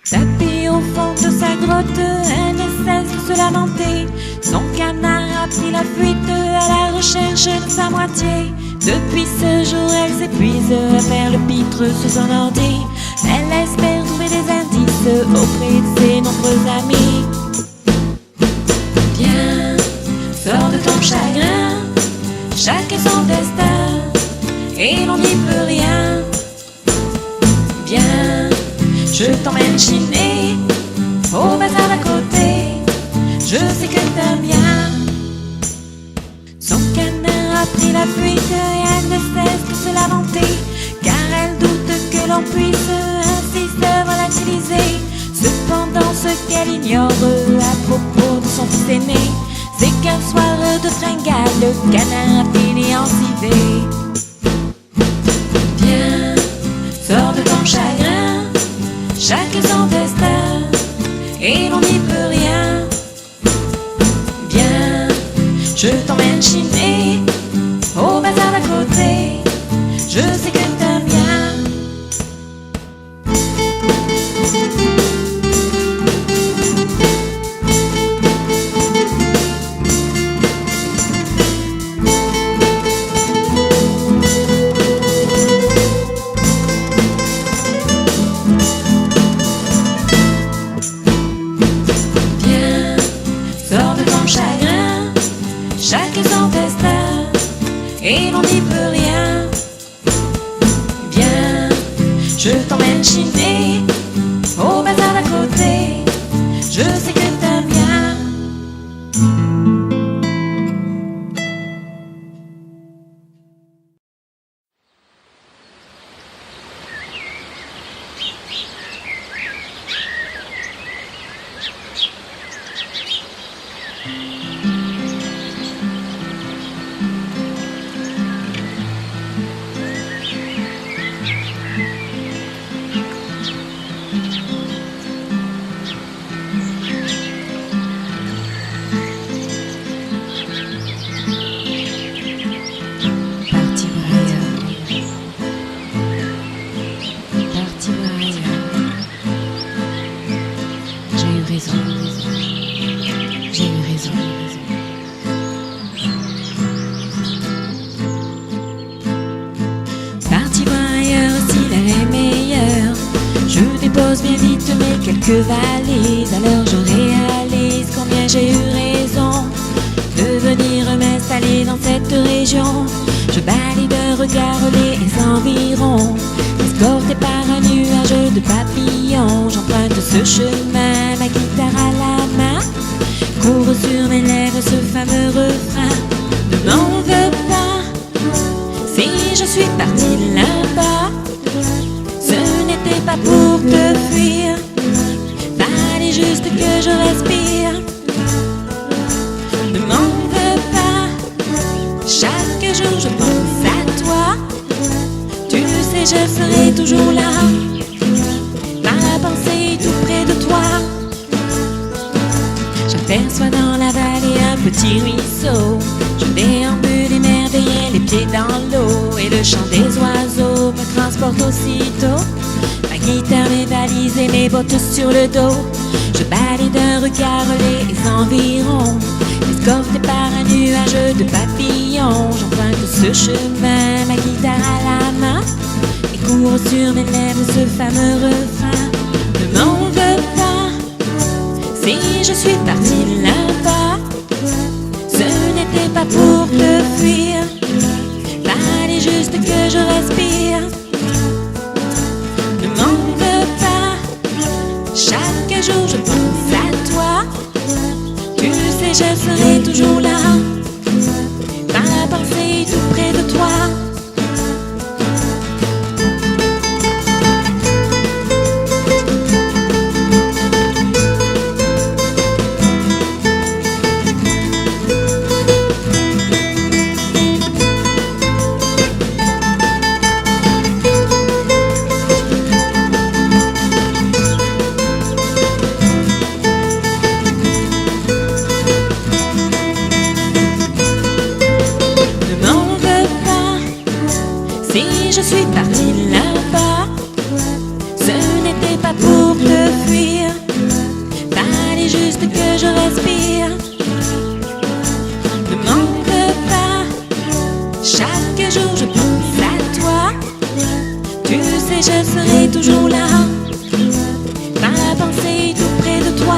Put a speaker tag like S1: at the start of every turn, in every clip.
S1: Tapis au fond de sa grotte, elle ne cesse de se lamenter. Son canard a pris la fuite à la recherche de sa moitié. Depuis ce jour, elle s'épuise à faire le pitre sur son ordi. Elle espère trouver des indices auprès de ses nombreux amis. Viens, sors de ton chagrin, chacun son destin, et l'on n'y peut rien. Viens, je t'emmène chiner au bazar d'à côté, je sais que t'aimes bien. Son canard a pris la fuite et elle ne cesse de se lamenter, car elle doute que l'on puisse ainsi se volatiliser. Cependant, ce qu'elle ignore à propos de son fils aîné, c'est qu'un soir de fringale, le canard a fini en civet. Viens, sors de ton chagrin, chacun son destin, et l'on n'y peut rien. Viens, je t'emmène chiner au bazar d'à côté, je sais que t'aimes bien. Chacun son destin, et l'on n'y peut rien. Viens, je t'emmène chiner au bazar d'à côté, je sais que t'aimes bien. J'ai eu raison. Parti voir ailleurs si l'air est meilleur. Je dépose bien vite mes quelques valises. Alors je réalise combien j'ai eu raison de venir m'installer dans cette région. Je balaye d'un regard les environs, escorté par un nuage de papillons. J'emprunte ce chemin, ma guitare à la main, court sur mes lèvres ce fameux refrain. Ne m'en veux pas si je suis parti là-bas, ce n'était pas pour te fuir, fallait juste que je respire. Ne m'en veux pas, chaque jour je pense à toi, tu sais je serai toujours là, ma pensée tout près de toi. J'aperçois dans la vallée un petit ruisseau, je déambule émerveillé, les pieds dans l'eau, et le chant des oiseaux me transporte aussitôt. Ma guitare, mes valises et mes bottes sur le dos, je balaye d'un regard les environs, escorté par un nuage de papillons. J'emprunte ce chemin, ma guitare à la main, et court sur mes lèvres ce fameux refrain. Ne m'en veux pas si je suis parti là-bas, ce n'était pas pour te fuir, fallait juste que je respire. Ne m'en veux pas, chaque jour je pense à toi, tu sais je serai toujours là, ma pensée tout près de toi. Si je suis parti là-bas, ce juste que je respire. Ne manque pas, chaque jour je pense à toi. Tu sais, je serai toujours là, dans la pensée tout près de toi.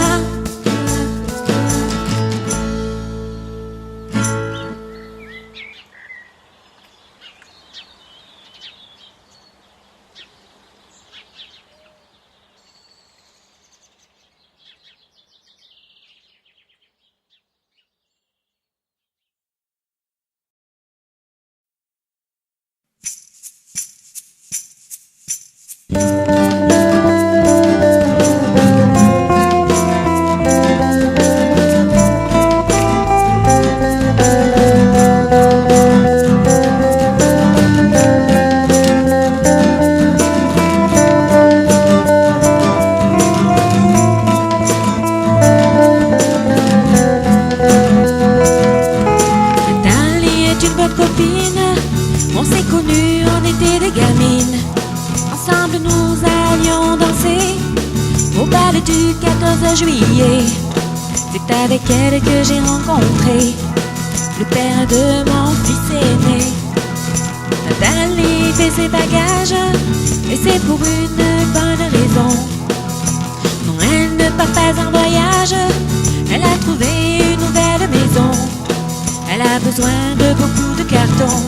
S2: On s'est connus, on était des gamines. Ensemble nous allions danser au bal du 14 juillet. C'est avec elle que j'ai rencontré le père de mon fils aîné. Nathalie fait ses bagages et c'est pour une bonne raison. Non, elle ne part pas en voyage, elle a trouvé une nouvelle maison. Elle a besoin de beaucoup de cartons,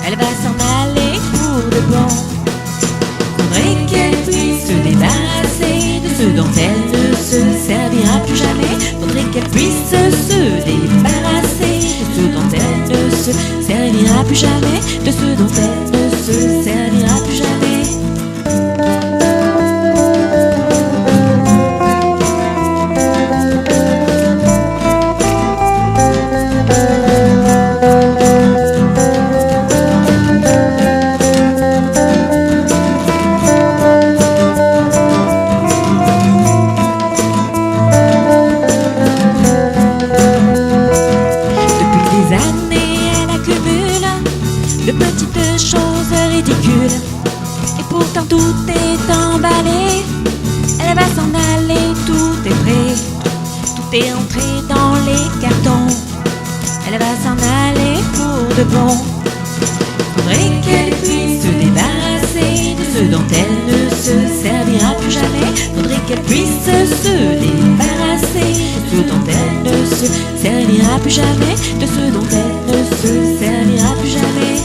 S2: elle va s'en aller pour de bon. Faudrait qu'elle puisse se débarrasser de ce dont elle ne se servira plus jamais. Faudrait qu'elle puisse se débarrasser de ce dont elle ne se servira plus jamais. De ce dont elle ne se servira plus jamais. De petites choses ridicules, et pourtant tout est emballé. Elle va s'en aller, tout est prêt, tout est entré dans les cartons. Elle va s'en aller pour de bon. Faudrait qu'elle puisse se débarrasser de ce dont elle ne se servira plus jamais. Faudrait qu'elle puisse se débarrasser de ce dont elle ne se servira plus jamais. De ce dont elle ne se servira plus jamais.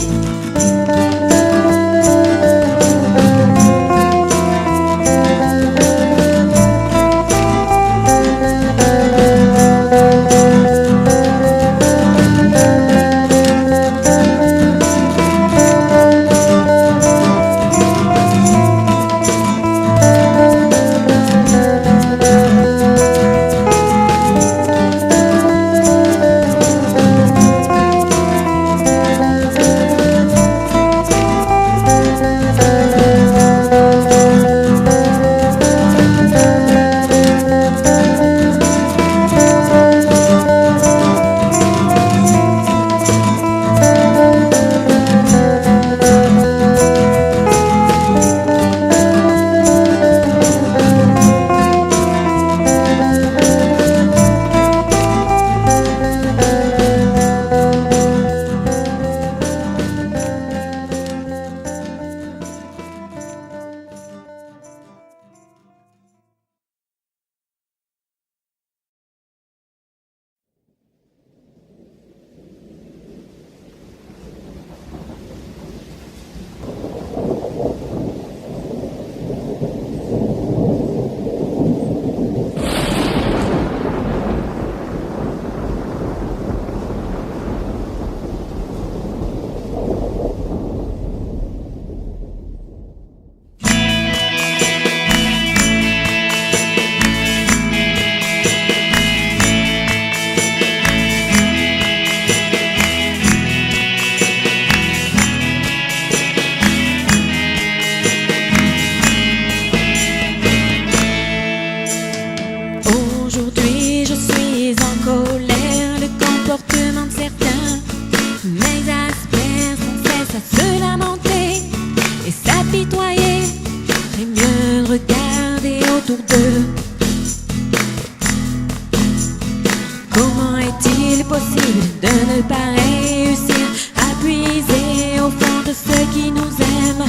S2: Comment est-il possible de ne pas réussir à puiser au fond de ceux qui nous aiment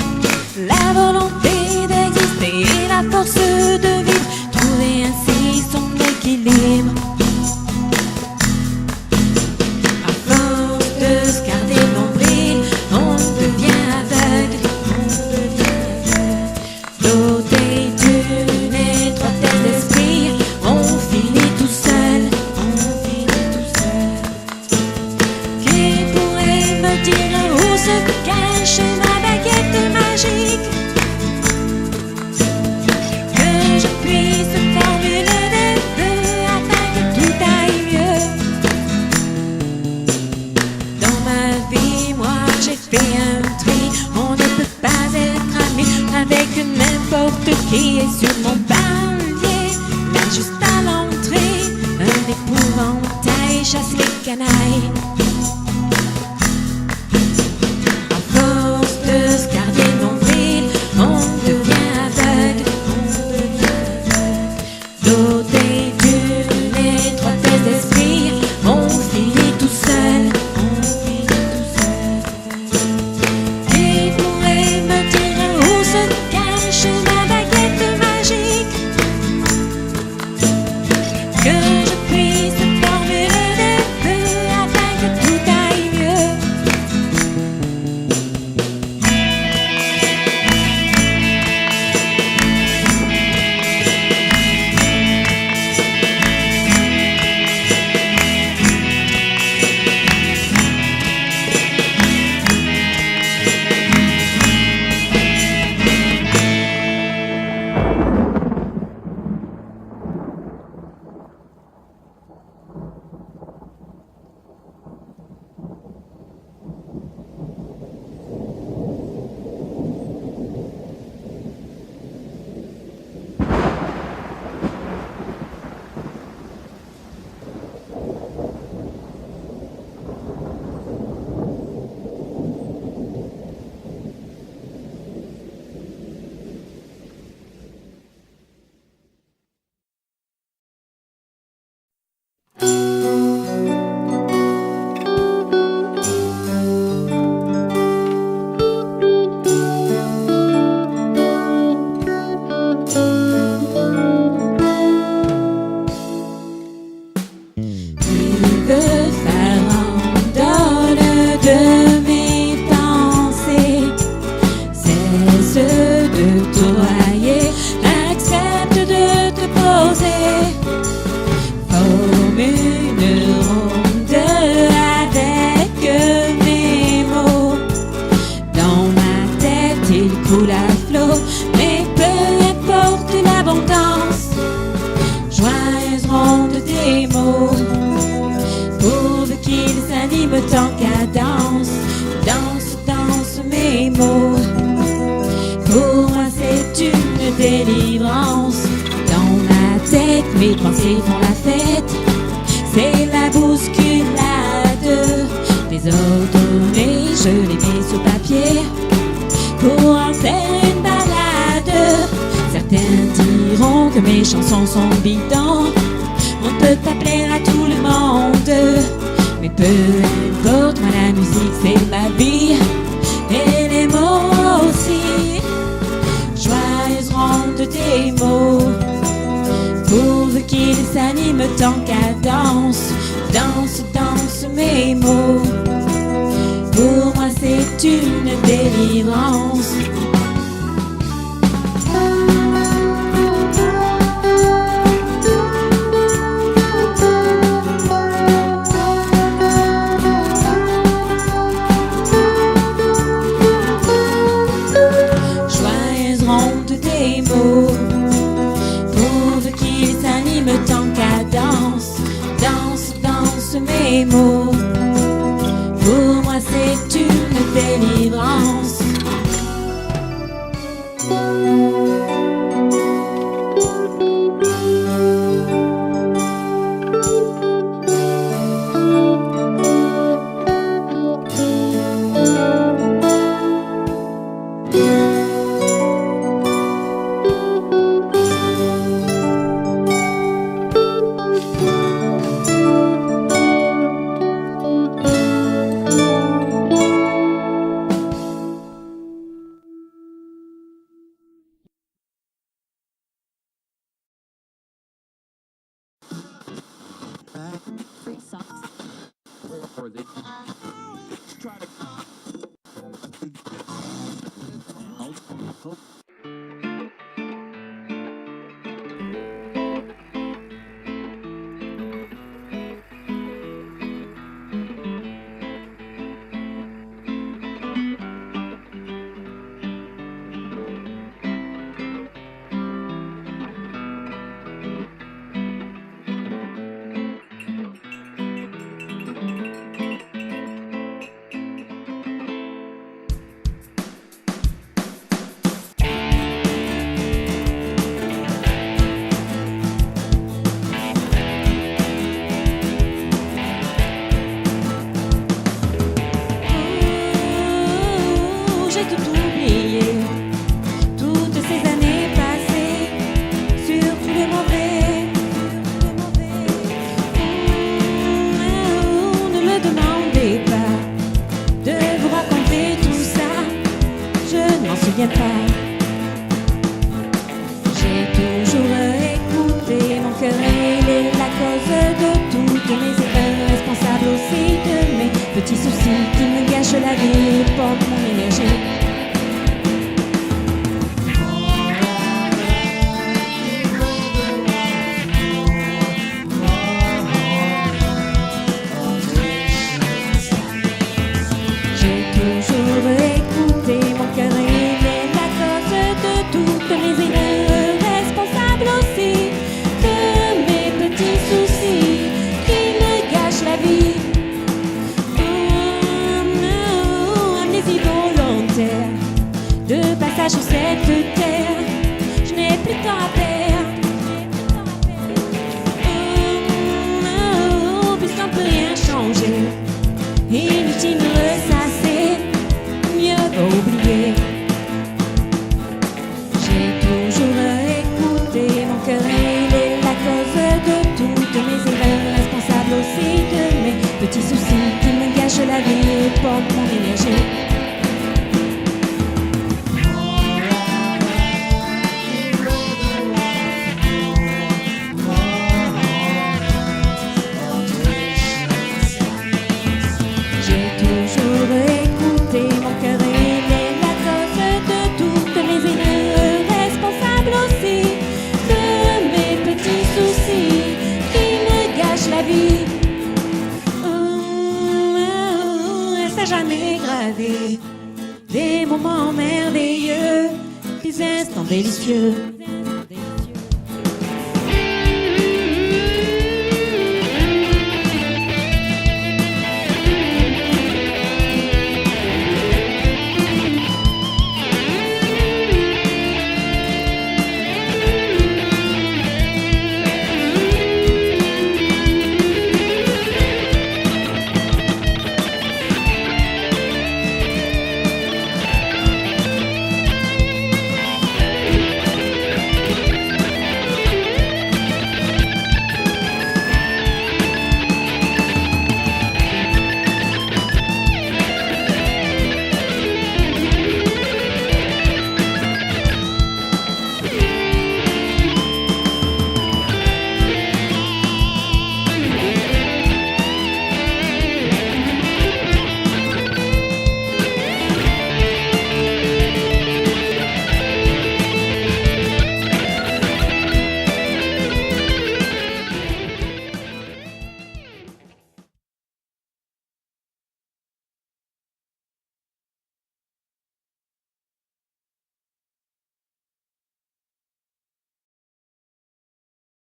S2: la volonté d'exister et la force de vivre, trouver ainsi son équilibre. À force de se garder le nombril, on devient aveugle. Doté d'une étroitesse d'esprit, on finit tout seul. Qui pourrait me dire où se cache ma baguette magique? Que je puisse formuler des vœux afin que tout aille mieux. Dans ma vie, moi j'ai fait un tri. On ne peut pas être ami avec n'importe qui. Et sur mon palier, là juste à l'entrée, un épouvantail chasse les canailles. À force de se garder le nombril, on devient aveugle. Doté d'une étroitesse d'esprit, on finit tout seul. Qui pourrait me dire où se cache ma baguette magique? Que je puisse formuler des vœux afin que tout aille mieux. Le farandole de mes pensées cesse de tournoyer, accepte de te poser. Forme une ronde avec mes mots. Dans ma tête il coule à flot, mais peu importe l'abondance. Joyeuse ronde des mots, pourvu qu'ils s'animent tant qu'à danse. Danse, danse mes mots. Pour moi c'est une délivrance. Dans ma tête mes pensées font la fête. C'est la bousculade. Désordonnée, je les mets sur papier pour en faire une balade. Certains diront que mes chansons sont bidons. On peut pas plaire à tout le monde, mais peu importe, moi la musique c'est ma vie, et les mots aussi. Joyeuse ronde des mots, pourvu qu'ils s'animent tant qu'à danse. Danse, danse mes mots, pour moi c'est une délivrance. Pourvu qu'ils s'animent tant qu'à danse. Danse, danse mes mots, pour moi c'est une délivrance. Free socks.
S1: J'ai tout oublié, toutes ces années passées, surtout les mauvais. Ne me demandez pas de vous raconter tout ça, je ne m'en souviens pas. J'ai toujours écouté mon cœur, il est la cause de toutes mes erreurs, responsable aussi de mes petits soucis qui me gâchent la vie et portent mon énergie. De passage sur cette terre, je n'ai plus de temps à perdre. Puisqu'on peut rien changer, inutile de ressasser, mieux vaut oublier. J'ai toujours écouté mon cœur, il est la cause de toutes mes erreurs, responsable aussi de mes petits soucis qui me gâchent la vie et portent mon énergie. Jamais gravé des moments merveilleux, des instants délicieux.